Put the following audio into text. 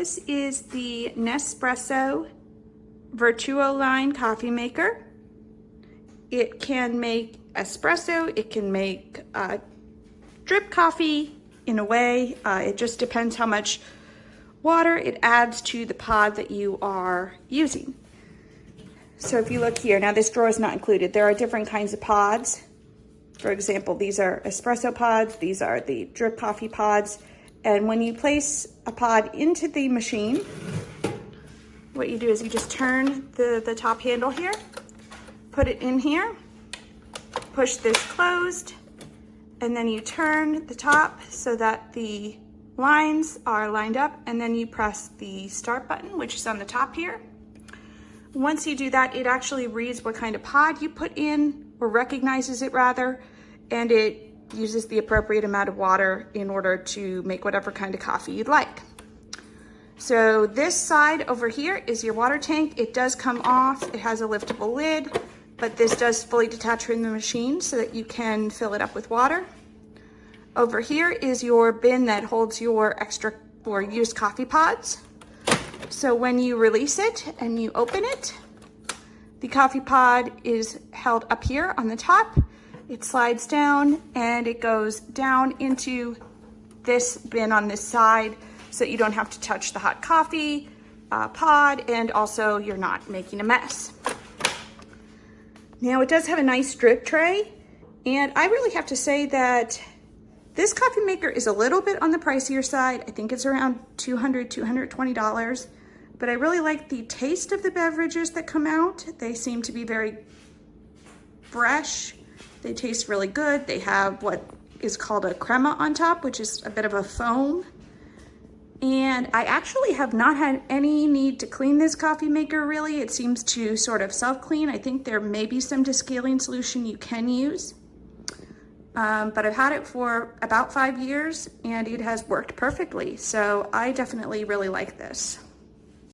This is the Nespresso Vertuo line coffee maker. It can make espresso, it can make drip coffee in a way. It just depends how much water it adds to the pod that you are using. So if you look here, now this drawer is not included. There are different kinds of pods. For example, these are espresso pods, these are the drip coffee pods. And when you place a pod into the machine, what you do is you just turn the top handle here, put it in here, push this closed, and then you turn the top so that the lines are lined up, and then you press the start button, which is on the top here. Once you do that, it actually reads what kind of pod you put in, or recognizes it rather, and it uses the appropriate amount of water in order to make whatever kind of coffee you'd like. So this side over here is your water tank. It does come off, it has a liftable lid, but this does fully detach from the machine so that you can fill it up with water. Over here is your bin that holds your extra or used coffee pods. So when you release it and you open it, the coffee pod is held up here on the top. It slides down and it goes down into this bin on this side so that you don't have to touch the hot coffee pod, and also you're not making a mess. Now it does have a nice drip tray, and I really have to say that this coffee maker is a little bit on the pricier side. I think it's around $200, $220, but I really like the taste of the beverages that come out. They seem to be very fresh. They taste really good. They have what is called a crema on top, which is a bit of a foam. And I actually have not had any need to clean this coffee maker really. It seems to sort of self-clean. I think there may be some descaling solution you can use. But I've had it for about 5 years and it has worked perfectly. So I definitely really like this.